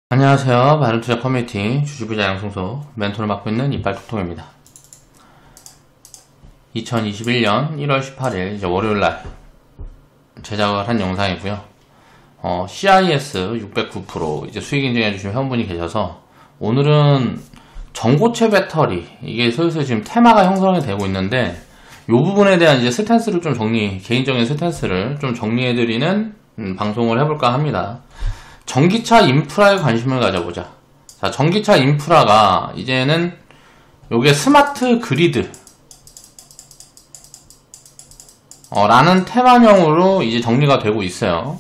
안녕하세요. 바른투자 커뮤니티 주식부자 양승소 멘토를 맡고 있는 이빨톡톡입니다. 2021년 1월 18일 이제 월요일날 제작을 한 영상이고요. CIS 609% 이제 수익 인증해 주신 회원분이 계셔서 오늘은 전고체 배터리 이게 슬슬 지금 테마가 형성이 되고 있는데 이 부분에 대한 이제 스탠스를 좀 개인적인 스탠스를 좀 정리해 드리는 방송을 해볼까 합니다. 전기차 인프라에 관심을 가져보자. 자, 전기차 인프라가 이제는 요게 스마트 그리드 라는 테마명으로 이제 정리가 되고 있어요.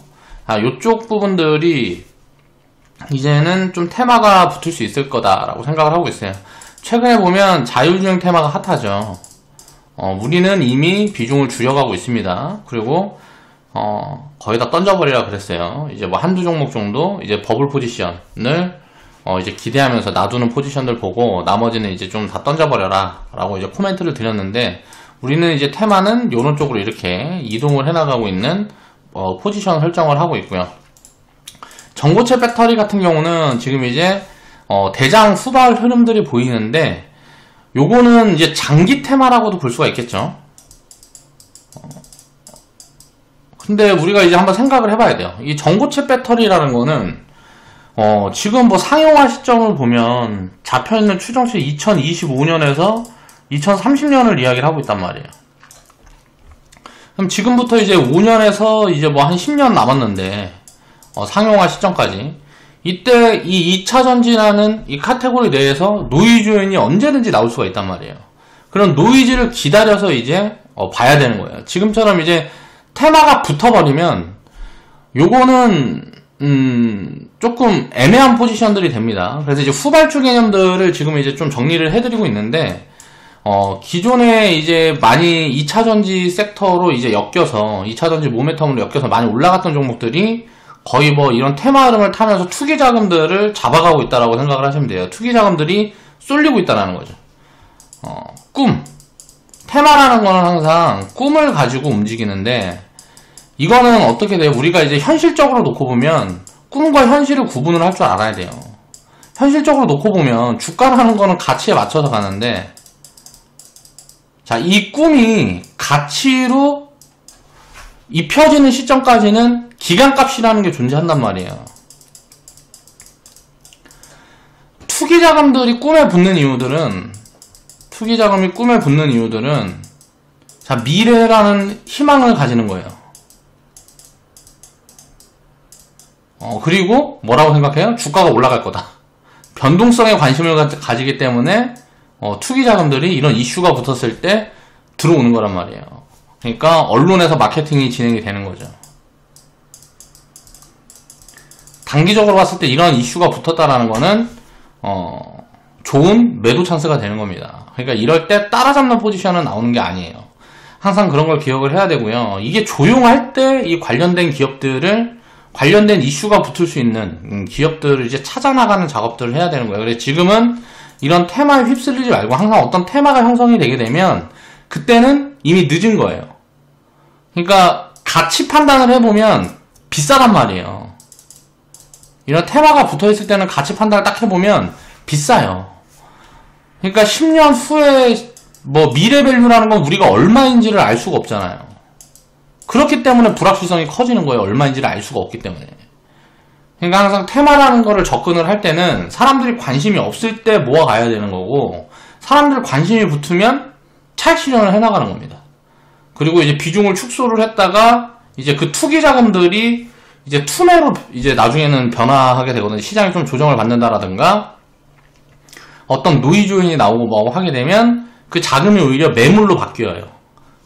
요쪽 부분들이 이제는 좀 테마가 붙을 수 있을 거다라고 생각을 하고 있어요. 최근에 보면 자율주행 테마가 핫하죠. 우리는 이미 비중을 줄여가고 있습니다. 그리고 거의 다 던져버리라 그랬어요. 이제 뭐 한두 종목 정도 이제 버블 포지션을 이제 기대하면서 놔두는 포지션들 보고 나머지는 이제 좀 다 던져버려라 라고 이제 코멘트를 드렸는데 우리는 이제 테마는 요런 쪽으로 이렇게 이동을 해나가고 있는 포지션 설정을 하고 있고요. 전고체 배터리 같은 경우는 지금 이제 대장 후발 흐름들이 보이는데 요거는 이제 장기 테마라고도 볼 수가 있겠죠. 근데 우리가 이제 한번 생각을 해봐야 돼요. 이 전고체 배터리라는 거는 지금 뭐 상용화 시점을 보면 잡혀있는 추정치 2025년에서 2030년을 이야기를 하고 있단 말이에요. 그럼 지금부터 이제 5년에서 이제 뭐 한 10년 남았는데 상용화 시점까지 이때 이 2차 전지라는 이 카테고리 내에서 노이즈 요인이 언제든지 나올 수가 있단 말이에요. 그런 노이즈를 기다려서 이제 봐야 되는 거예요. 지금처럼 이제 테마가 붙어버리면 요거는 조금 애매한 포지션들이 됩니다. 그래서 이제 후발주 개념들을 지금 이제 좀 정리를 해드리고 있는데 기존에 이제 많이 2차전지 섹터로 이제 엮여서 2차전지 모멘텀으로 엮여서 많이 올라갔던 종목들이 거의 뭐 이런 테마 흐름을 타면서 투기 자금들을 잡아가고 있다라고 생각을 하시면 돼요. 투기 자금들이 쏠리고 있다라는 거죠. 테마라는 거는 항상 꿈을 가지고 움직이는데 이거는 어떻게 돼요? 우리가 이제 현실적으로 놓고 보면 꿈과 현실을 구분을 할 줄 알아야 돼요. 현실적으로 놓고 보면 주가라는 거는 가치에 맞춰서 가는데 자, 이 꿈이 가치로 입혀지는 시점까지는 기간값이라는 게 존재한단 말이에요. 투기 자금이 꿈에 붙는 이유들은 자, 미래라는 희망을 가지는 거예요. 그리고 뭐라고 생각해요? 주가가 올라갈 거다. 변동성에 관심을 가지기 때문에 투기 자금들이 이런 이슈가 붙었을 때 들어오는 거란 말이에요. 그러니까 언론에서 마케팅이 진행이 되는 거죠. 단기적으로 봤을 때 이런 이슈가 붙었다라는 거는 좋은 매도 찬스가 되는 겁니다. 그러니까 이럴 때 따라잡는 포지션은 나오는 게 아니에요. 항상 그런 걸 기억을 해야 되고요. 이게 조용할 때 이 관련된 이슈가 붙을 수 있는 기업들을 이제 찾아나가는 작업들을 해야 되는 거예요. 그래서 지금은 이런 테마에 휩쓸리지 말고 항상 어떤 테마가 형성이 되게 되면 그때는 이미 늦은 거예요. 그러니까 가치 판단을 해보면 비싸단 말이에요. 이런 테마가 붙어있을 때는 가치 판단을 딱 해보면 비싸요. 그러니까 10년 후에 뭐 미래 밸류라는 건 우리가 얼마인지를 알 수가 없잖아요. 그렇기 때문에 불확실성이 커지는 거예요. 얼마인지를 알 수가 없기 때문에. 그러니까 항상 테마라는 거를 접근을 할 때는 사람들이 관심이 없을 때 모아가야 되는 거고 사람들 관심이 붙으면 차익 실현을 해나가는 겁니다. 그리고 이제 비중을 축소를 했다가 이제 그 투기 자금들이 이제 투매로 이제 나중에는 변화하게 되거든요. 시장이 좀 조정을 받는다라든가 어떤 노이즈 요인이 나오고 뭐 하게 되면 그 자금이 오히려 매물로 바뀌어요.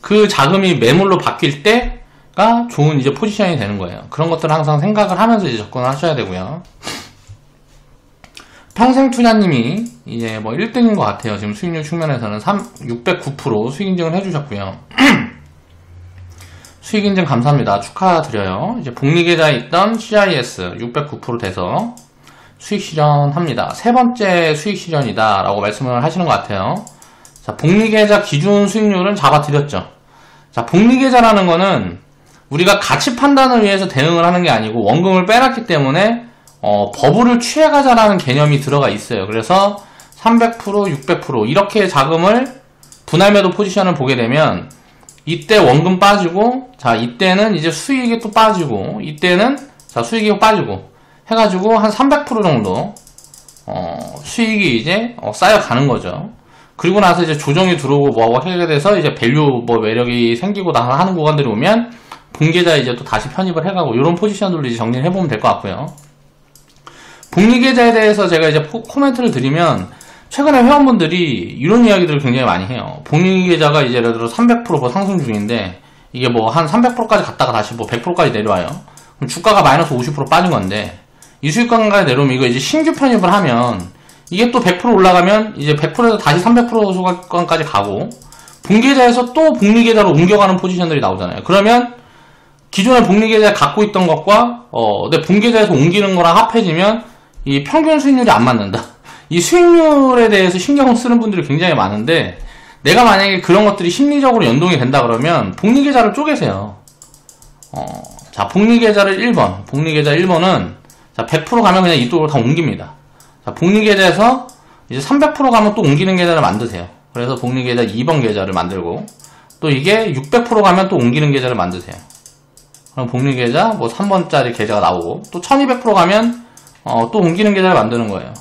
그 자금이 매물로 바뀔 때가 좋은 이제 포지션이 되는 거예요. 그런 것들을 항상 생각을 하면서 이제 접근을 하셔야 되고요. 평생투자님이 이제 뭐 1등인 것 같아요. 지금 수익률 측면에서는 609% 수익 인증을 해주셨고요. 수익 인증 감사합니다. 축하드려요. 이제 복리계좌에 있던 CIS 609% 돼서 수익 실현합니다. 세 번째 수익 실현이다 라고 말씀을 하시는 것 같아요. 자, 복리계좌 기준 수익률은 잡아드렸죠. 자, 복리계좌라는 거는 우리가 가치 판단을 위해서 대응을 하는 게 아니고 원금을 빼놨기 때문에 버블을 취해가자라는 개념이 들어가 있어요. 그래서 300%, 600% 이렇게 자금을 분할 매도 포지션을 보게 되면 이때 원금 빠지고, 자 이때는 이제 수익이 또 빠지고, 이때는 자 수익이 빠지고 해가지고 한 300% 정도 수익이 이제 쌓여가는 거죠. 그리고 나서 이제 조정이 들어오고 뭐하고 하게 돼서 이제 밸류 뭐 매력이 생기고 다 하는 구간들이 오면 본계좌에 이제 또 다시 편입을 해가고, 이런 포지션들로 이제 정리를 해보면 될 것 같고요. 복리계좌에 대해서 제가 이제 코멘트를 드리면, 최근에 회원분들이 이런 이야기들을 굉장히 많이 해요. 복리계좌가 이제 예를 들어 300% 상승 중인데, 이게 뭐 한 300%까지 갔다가 다시 뭐 100%까지 내려와요. 그럼 주가가 마이너스 50% 빠진 건데, 이 수익권까지 내려오면 이거 이제 신규 편입을 하면, 이게 또 100% 올라가면 이제 100%에서 다시 300% 수익권까지 가고, 본계좌에서 또 복리계좌로 옮겨가는 포지션들이 나오잖아요. 그러면 기존에 복리계좌에 갖고 있던 것과 내 본계좌에서 옮기는 거랑 합해지면 이 평균 수익률이 안 맞는다. 이 수익률에 대해서 신경을 쓰는 분들이 굉장히 많은데, 내가 만약에 그런 것들이 심리적으로 연동이 된다 그러면 복리계좌를 쪼개세요. 자, 복리계좌를 1번, 복리계좌 1번은 자 100% 가면 그냥 이쪽으로 다 옮깁니다. 자, 복리계좌에서 이제 300% 가면 또 옮기는 계좌를 만드세요. 그래서 복리계좌 2번 계좌를 만들고, 또 이게 600% 가면 또 옮기는 계좌를 만드세요. 그럼 복리계좌 뭐 3번짜리 계좌가 나오고, 또 1200% 가면 또 옮기는 계좌를 만드는 거예요.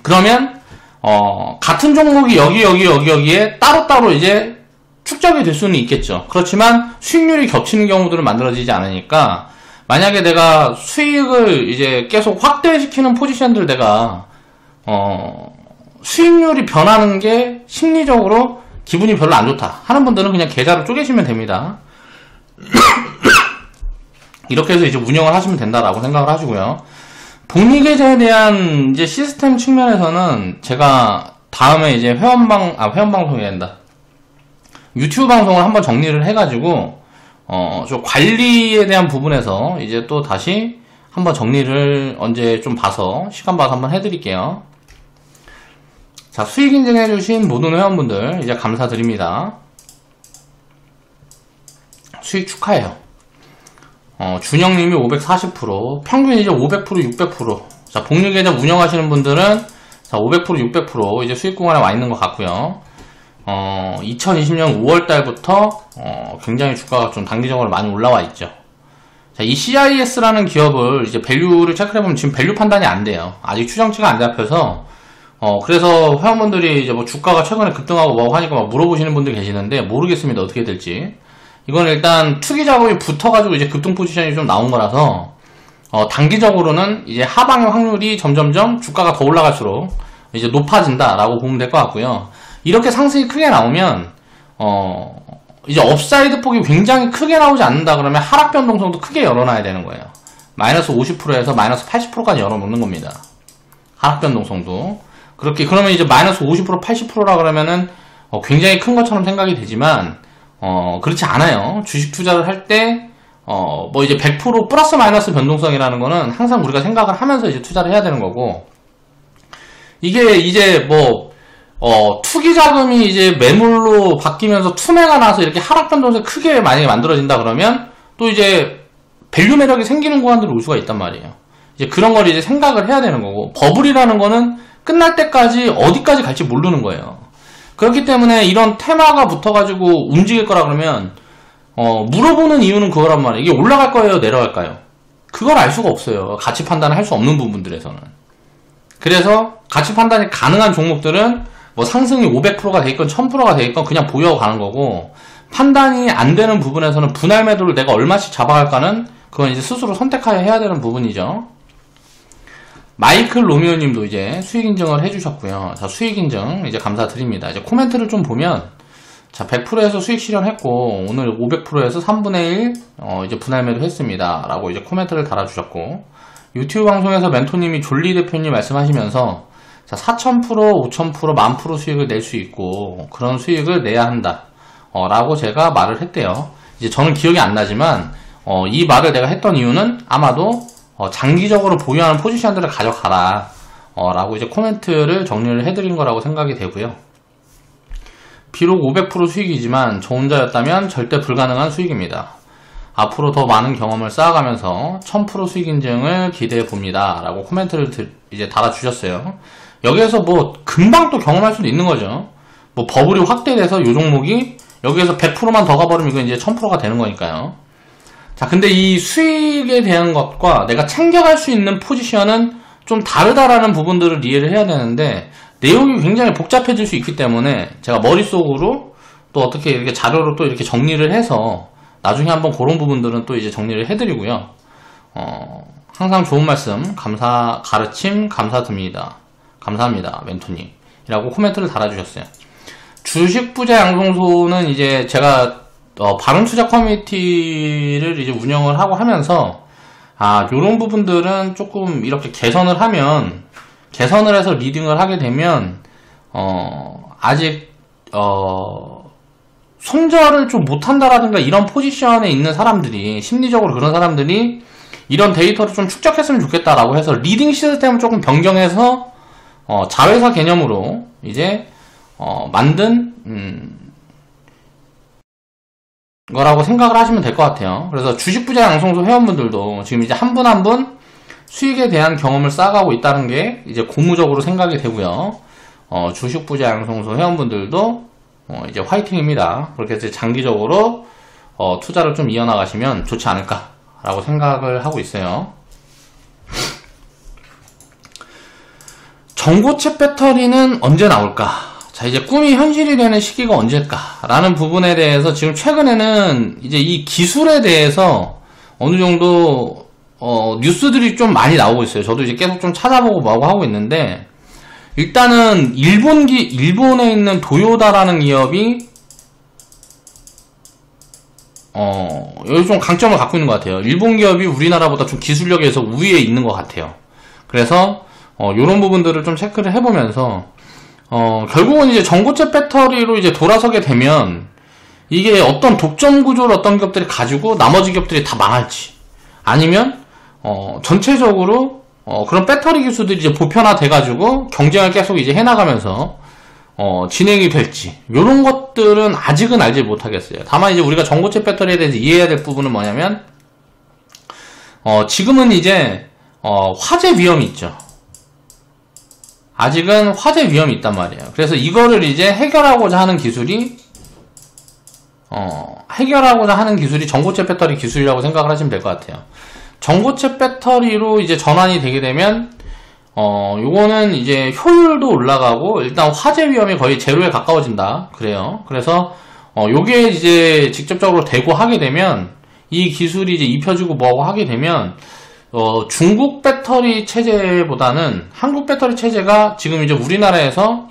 그러면 같은 종목이 여기에 따로따로 이제 축적이 될 수는 있겠죠. 그렇지만 수익률이 겹치는 경우들은 만들어지지 않으니까, 만약에 내가 수익을 이제 계속 확대시키는 포지션들 내가 수익률이 변하는 게 심리적으로 기분이 별로 안 좋다 하는 분들은 그냥 계좌를 쪼개시면 됩니다. 이렇게 해서 이제 운영을 하시면 된다라고 생각을 하시고요. 복리계좌에 대한 이제 시스템 측면에서는 제가 다음에 이제 회원방송이 된다. 유튜브 방송을 한번 정리를 해가지고, 좀 관리에 대한 부분에서 이제 또 다시 한번 정리를 언제 좀 봐서, 시간 봐서 한번 해드릴게요. 자, 수익 인증해주신 모든 회원분들 이제 감사드립니다. 수익 축하해요. 준영님이 540%, 평균 이제 500%, 600%. 자, 복리계좌 운영하시는 분들은 자, 500%, 600% 이제 수익 구간에 와 있는 것 같고요. 2020년 5월달부터 굉장히 주가가 좀 단기적으로 많이 올라와 있죠. 자, 이 CIS라는 기업을 이제 밸류를 체크해보면 지금 밸류 판단이 안 돼요. 아직 추정치가 안 잡혀서, 그래서 회원분들이 이제 뭐 주가가 최근에 급등하고 뭐 하니까 막 물어보시는 분들 계시는데, 모르겠습니다. 어떻게 될지. 이건 일단 투기 작업이 붙어가지고 이제 급등 포지션이 좀 나온 거라서, 단기적으로는 이제 하방의 확률이 점점점 주가가 더 올라갈수록 이제 높아진다라고 보면 될 것 같고요. 이렇게 상승이 크게 나오면, 이제 업사이드 폭이 굉장히 크게 나오지 않는다 그러면 하락 변동성도 크게 열어놔야 되는 거예요. 마이너스 50%에서 마이너스 80%까지 열어놓는 겁니다. 하락 변동성도. 그러면 이제 마이너스 50%, 80%라 그러면은, 굉장히 큰 것처럼 생각이 되지만, 그렇지 않아요. 주식 투자를 할 때, 뭐 이제 100% 플러스 마이너스 변동성이라는 거는 항상 우리가 생각을 하면서 이제 투자를 해야 되는 거고, 이게 이제 뭐, 투기 자금이 이제 매물로 바뀌면서 투매가 나서 이렇게 하락 변동성이 크게 만약에 만들어진다 그러면, 또 이제 밸류 매력이 생기는 구간들이 올 수가 있단 말이에요. 이제 그런 걸 이제 생각을 해야 되는 거고, 버블이라는 거는 끝날 때까지 어디까지 갈지 모르는 거예요. 그렇기 때문에 이런 테마가 붙어가지고 움직일 거라 그러면, 물어보는 이유는 그거란 말이에요. 이게 올라갈 거예요, 내려갈까요? 그걸 알 수가 없어요. 가치 판단을 할 수 없는 부분들에서는. 그래서 가치 판단이 가능한 종목들은 뭐 상승이 500%가 되있건 1000%가 되있건 그냥 보여 가는 거고, 판단이 안 되는 부분에서는 분할 매도를 내가 얼마씩 잡아갈까는 그건 이제 스스로 선택하여 해야 되는 부분이죠. 마이클 로미오 님도 이제 수익 인증을 해주셨고요. 자, 수익 인증 이제 감사드립니다. 이제 코멘트를 좀 보면, 자, 100%에서 수익 실현했고, 오늘 500%에서 3분의 1, 이제 분할 매도 했습니다. 라고 이제 코멘트를 달아주셨고, 유튜브 방송에서 멘토님이 졸리 대표님 말씀하시면서, 자, 4000%, 5000%, 10,000% 수익을 낼 수 있고, 그런 수익을 내야 한다. 라고 제가 말을 했대요. 이제 저는 기억이 안 나지만, 이 말을 내가 했던 이유는 아마도, 장기적으로 보유하는 포지션들을 가져가라. 라고 이제 코멘트를 정리를 해드린 거라고 생각이 되고요. 비록 500% 수익이지만 저 혼자였다면 절대 불가능한 수익입니다. 앞으로 더 많은 경험을 쌓아가면서 1000% 수익 인증을 기대해 봅니다. 라고 코멘트를 이제 달아주셨어요. 여기에서 뭐 금방 또 경험할 수도 있는 거죠. 뭐 버블이 확대돼서 요 종목이 여기에서 100%만 더 가버리면 이건 이제 1000%가 되는 거니까요. 자, 근데 이 수익에 대한 것과 내가 챙겨갈 수 있는 포지션은 좀 다르다라는 부분들을 이해를 해야 되는데, 내용이 굉장히 복잡해질 수 있기 때문에 제가 머릿속으로 또 어떻게 이렇게 자료로 또 이렇게 정리를 해서 나중에 한번 그런 부분들은 또 이제 정리를 해드리고요. 항상 좋은 말씀, 가르침 감사드립니다. 감사합니다, 멘토님. 이라고 코멘트를 달아주셨어요. 주식 부자 양성소는 이제 제가 바른 투자 커뮤니티를 이제 운영을 하고 하면서, 요런 부분들은 조금 이렇게 개선을 해서 리딩을 하게 되면, 아직, 손절을 좀 못한다라든가 이런 포지션에 있는 사람들이, 심리적으로 그런 사람들이 이런 데이터를 좀 축적했으면 좋겠다라고 해서 리딩 시스템을 조금 변경해서, 자회사 개념으로 이제, 만든, 거라고 생각을 하시면 될 것 같아요. 그래서 주식부자 양성소 회원분들도 지금 이제 한 분 한 분 수익에 대한 경험을 쌓아가고 있다는 게 이제 고무적으로 생각이 되고요. 주식부자 양성소 회원분들도 이제 화이팅입니다. 그렇게 해서 장기적으로 투자를 좀 이어나가시면 좋지 않을까라고 생각을 하고 있어요. 전고체 배터리는 언제 나올까? 자, 이제 꿈이 현실이 되는 시기가 언제일까라는 부분에 대해서 지금 최근에는 이제 이 기술에 대해서 어느 정도 뉴스들이 좀 많이 나오고 있어요. 저도 이제 계속 좀 찾아보고 뭐하고 하고 있는데, 일단은 일본에 있는 도요다라는 기업이 여기 좀 강점을 갖고 있는 것 같아요. 일본 기업이 우리나라보다 좀 기술력에서 우위에 있는 것 같아요. 그래서 요런 부분들을 좀 체크를 해보면서 결국은 이제 전고체 배터리로 이제 돌아서게 되면 이게 어떤 독점 구조를 어떤 기업들이 가지고 나머지 기업들이 다 망할지, 아니면 전체적으로 그런 배터리 기술들이 이제 보편화돼 가지고 경쟁을 계속 이제 해나가면서 진행이 될지, 요런 것들은 아직은 알지 못하겠어요. 다만 이제 우리가 전고체 배터리에 대해서 이해해야 될 부분은 뭐냐면, 지금은 이제 화재 위험이 있죠. 아직은 화재 위험이 있단 말이에요. 그래서 이거를 이제 해결하고자 하는 기술이 전고체 배터리 기술이라고 생각을 하시면 될 것 같아요. 전고체 배터리로 이제 전환이 되게 되면 요거는 이제 효율도 올라가고 일단 화재 위험이 거의 제로에 가까워진다 그래요. 그래서 요게 이제 직접적으로 되고 하게 되면, 이 기술이 이제 입혀지고 뭐하고 하게 되면 중국 배터리 체제보다는 한국 배터리 체제가 지금 이제 우리나라에서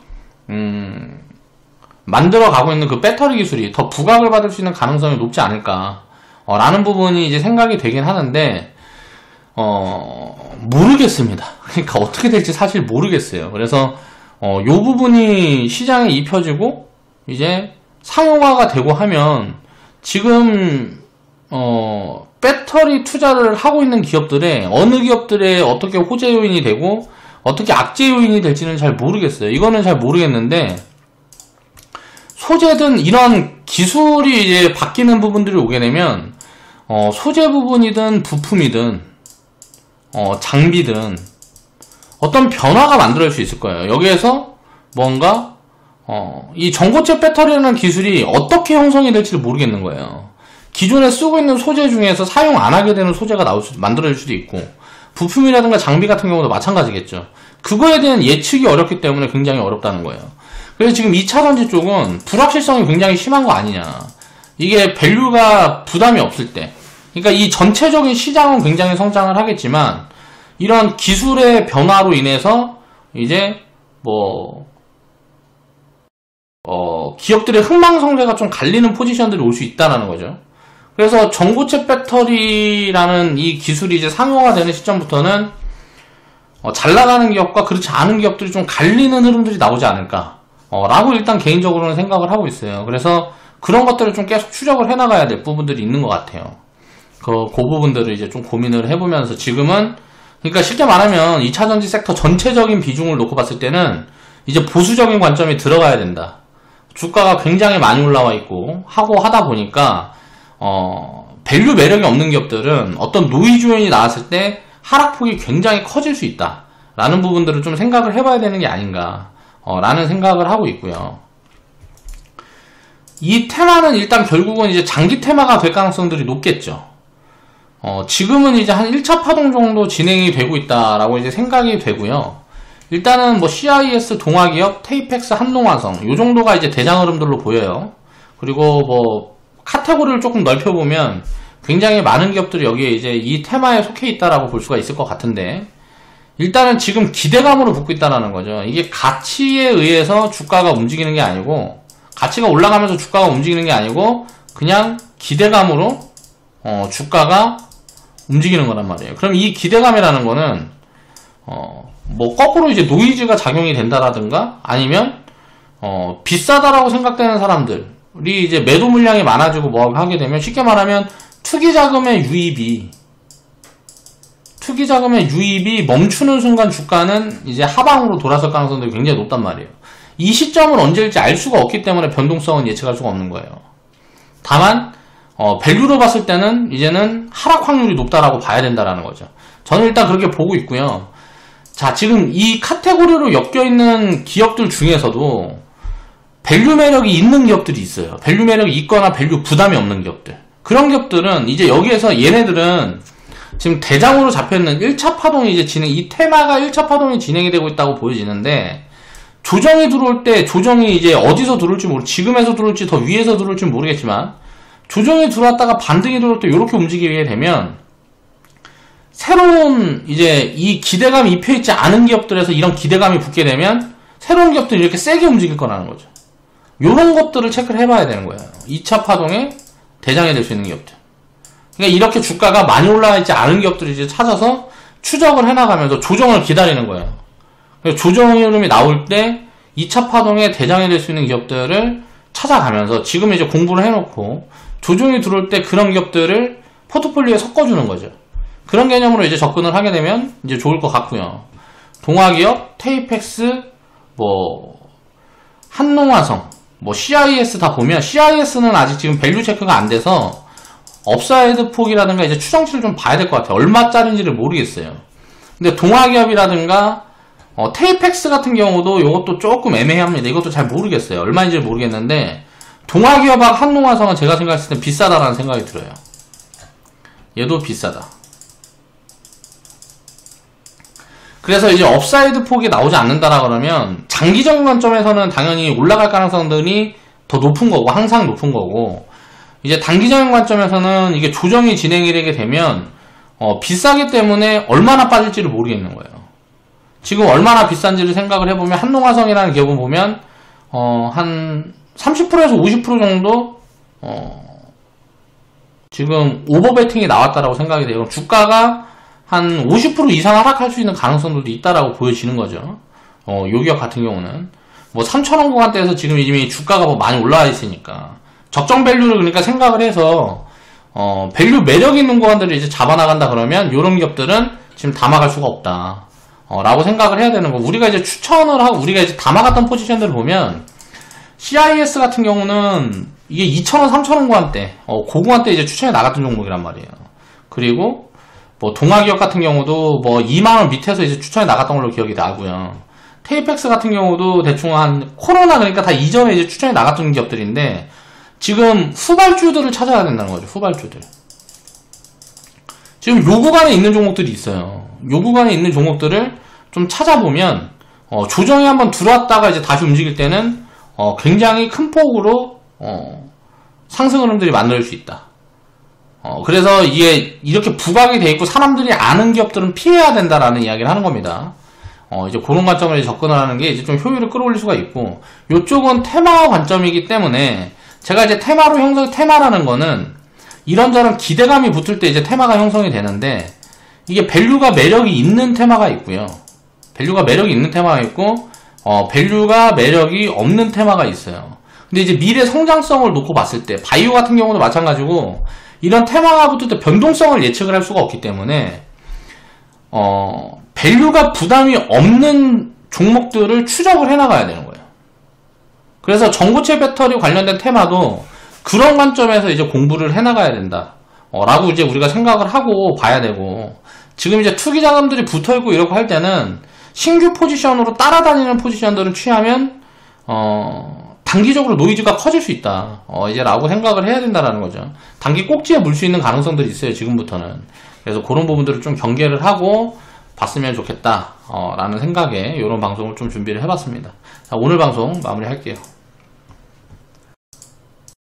만들어 가고 있는 그 배터리 기술이 더 부각을 받을 수 있는 가능성이 높지 않을까 라는 부분이 이제 생각이 되긴 하는데, 모르겠습니다. 그러니까 어떻게 될지 사실 모르겠어요. 그래서 요 부분이 시장에 입혀지고 이제 상용화가 되고 하면, 지금 배터리 투자를 하고 있는 기업들의 어느 기업들의 어떻게 호재 요인이 되고 어떻게 악재 요인이 될지는 잘 모르겠어요. 이거는 잘 모르겠는데, 소재든 이런 기술이 이제 바뀌는 부분들이 오게 되면 소재 부분이든 부품이든 장비든 어떤 변화가 만들어질 수 있을 거예요. 여기에서 뭔가 이 전고체 배터리라는 기술이 어떻게 형성이 될지 모르겠는 거예요. 기존에 쓰고 있는 소재 중에서 사용 안 하게 되는 소재가 만들어질 수도 있고, 부품이라든가 장비 같은 경우도 마찬가지겠죠. 그거에 대한 예측이 어렵기 때문에 굉장히 어렵다는 거예요. 그래서 지금 2차전지 쪽은 불확실성이 굉장히 심한 거 아니냐. 이게 밸류가 부담이 없을 때, 그러니까 이 전체적인 시장은 굉장히 성장을 하겠지만, 이런 기술의 변화로 인해서 이제 기업들의 흥망성쇠가 좀 갈리는 포지션들이 올 수 있다는 거죠. 그래서 전고체 배터리라는 이 기술이 이제 상용화되는 시점부터는 잘 나가는 기업과 그렇지 않은 기업들이 좀 갈리는 흐름들이 나오지 않을까 라고 일단 개인적으로는 생각을 하고 있어요. 그래서 그런 것들을 좀 계속 추적을 해나가야 될 부분들이 있는 것 같아요. 그 부분들을 이제 좀 고민을 해보면서, 지금은 그러니까 쉽게 말하면 2차전지 섹터 전체적인 비중을 놓고 봤을 때는 이제 보수적인 관점이 들어가야 된다. 주가가 굉장히 많이 올라와 있고 하고 하다 보니까 밸류 매력이 없는 기업들은 어떤 노이즈 요인이 나왔을 때 하락폭이 굉장히 커질 수 있다 라는 부분들을 좀 생각을 해봐야 되는 게 아닌가 라는 생각을 하고 있고요. 이 테마는 일단 결국은 이제 장기 테마가 될 가능성들이 높겠죠. 지금은 이제 한 1차 파동 정도 진행이 되고 있다라고 이제 생각이 되고요. 일단은 뭐 CIS, 동아기업, 테이펙스, 한농화성 요 정도가 이제 대장 흐름들로 보여요. 그리고 뭐 카테고리를 조금 넓혀보면 굉장히 많은 기업들이 여기에 이제 이 테마에 속해 있다라고 볼 수가 있을 것 같은데, 일단은 지금 기대감으로 붙고 있다는 거죠. 이게 가치에 의해서 주가가 움직이는 게 아니고, 가치가 올라가면서 주가가 움직이는 게 아니고 그냥 기대감으로 주가가 움직이는 거란 말이에요. 그럼 이 기대감이라는 거는 뭐 거꾸로 이제 노이즈가 작용이 된다라든가 아니면 비싸다라고 생각되는 사람들이 이제 매도 물량이 많아지고 뭐 하게 되면, 쉽게 말하면 투기 자금의 유입이 멈추는 순간 주가는 이제 하방으로 돌아설 가능성들이 굉장히 높단 말이에요. 이 시점을 언제일지 알 수가 없기 때문에 변동성은 예측할 수가 없는 거예요. 다만 밸류로 봤을 때는 이제는 하락 확률이 높다라고 봐야 된다라는 거죠. 저는 일단 그렇게 보고 있고요. 자, 지금 이 카테고리로 엮여있는 기업들 중에서도 밸류 매력이 있는 기업들이 있어요. 밸류 매력이 있거나 밸류 부담이 없는 기업들. 그런 기업들은 이제 여기에서 얘네들은 지금 대장으로 잡혀있는 1차 파동이 이제 이 테마가 1차 파동이 진행이 되고 있다고 보여지는데, 조정이 들어올 때 조정이 이제 어디서 들어올지 지금에서 들어올지 더 위에서 들어올지 모르겠지만, 조정이 들어왔다가 반등이 들어올 때 이렇게 움직이게 되면 새로운 이제 이 기대감이 입혀있지 않은 기업들에서 이런 기대감이 붙게 되면 새로운 기업들이 이렇게 세게 움직일 거라는 거죠. 요런 것들을 체크를 해봐야 되는 거예요. 2차 파동의 대장이 될 수 있는 기업들. 그러니까 이렇게 주가가 많이 올라와 있지 않은 기업들을 이제 찾아서 추적을 해나가면서 조정을 기다리는 거예요. 조정 흐름이 나올 때 2차 파동의 대장이 될 수 있는 기업들을 찾아가면서 지금 이제 공부를 해놓고 조정이 들어올 때 그런 기업들을 포트폴리오에 섞어주는 거죠. 그런 개념으로 이제 접근을 하게 되면 이제 좋을 것 같고요. 동아기업, 테이펙스, 뭐 한농화성, 뭐 CIS 다 보면, CIS는 아직 지금 밸류 체크가 안 돼서 업사이드 폭이라든가 이제 추정치를 좀 봐야 될 것 같아요. 얼마짜리인지를 모르겠어요. 근데 동아기업이라든가 테이펙스 같은 경우도 이것도 조금 애매합니다. 이것도 잘 모르겠어요. 얼마인지 모르겠는데, 동아기업하고 한농화성은 제가 생각했을 때 비싸다라는 생각이 들어요. 얘도 비싸다. 그래서 이제 업사이드 폭이 나오지 않는다라 그러면 장기적인 관점에서는 당연히 올라갈 가능성들이 더 높은 거고, 항상 높은 거고, 이제 단기적인 관점에서는 이게 조정이 진행이 되게 되면 비싸기 때문에 얼마나 빠질지를 모르겠는 거예요. 지금 얼마나 비싼지를 생각을 해보면 한농화성이라는 기업은 보면 한 30%에서 50% 정도 지금 오버베팅이 나왔다라고 생각이 돼요. 주가가 한 50% 이상 하락할 수 있는 가능성들도 있다라고 보여지는 거죠. 요 기업 같은 경우는 뭐 3,000원 구간대에서 지금 이미 주가가 뭐 많이 올라와 있으니까 적정 밸류를 그러니까 생각을 해서 밸류 매력 있는 구간들을 이제 잡아나간다 그러면 요런 기업들은 지금 담아갈 수가 없다 라고 생각을 해야 되는 거. 우리가 이제 추천을 하고 우리가 이제 담아갔던 포지션들을 보면 CIS 같은 경우는 이게 2,000원, 3,000원 구간대 고구간대 이제 추천에 나갔던 종목이란 말이에요. 그리고 뭐 동아기업 같은 경우도 뭐 2만원 밑에서 이제 추천에 나갔던 걸로 기억이 나고요. 테이펙스 같은 경우도 대충 한 코로나 그러니까 다 이전에 이제 추천에 나갔던 기업들인데, 지금 후발주들을 찾아야 된다는 거죠. 후발주들. 지금 요 구간에 있는 종목들이 있어요. 요 구간에 있는 종목들을 좀 찾아보면 조정이 한번 들어왔다가 이제 다시 움직일 때는 굉장히 큰 폭으로 상승 흐름들이 만들 수 있다. 그래서 이게 이렇게 부각이 돼 있고 사람들이 아는 기업들은 피해야 된다라는 이야기를 하는 겁니다. 이제 그런 관점으로 이제 접근을 하는 게 이제 좀 효율을 끌어올릴 수가 있고, 요쪽은 테마 관점이기 때문에 제가 이제 테마라는 거는 이런저런 기대감이 붙을 때 이제 테마가 형성이 되는데, 이게 밸류가 매력이 있는 테마가 있고요. 밸류가 매력이 있는 테마가 있고, 밸류가 매력이 없는 테마가 있어요. 근데 이제 미래 성장성을 놓고 봤을 때, 바이오 같은 경우도 마찬가지고, 이런 테마가 붙을 때 변동성을 예측을 할 수가 없기 때문에, 밸류가 부담이 없는 종목들을 추적을 해나가야 되는 거예요. 그래서 전고체 배터리 관련된 테마도 그런 관점에서 이제 공부를 해나가야 된다 라고 이제 우리가 생각을 하고 봐야 되고, 지금 이제 투기 자금들이 붙어 있고 이러고 할 때는 신규 포지션으로 따라다니는 포지션들을 취하면 단기적으로 노이즈가 커질 수 있다. 이제 라고 생각을 해야 된다라는 거죠. 단기 꼭지에 물 수 있는 가능성들이 있어요, 지금부터는. 그래서 그런 부분들을 좀 경계를 하고 봤으면 좋겠다 라는 생각에 이런 방송을 좀 준비를 해봤습니다. 자, 오늘 방송 마무리할게요.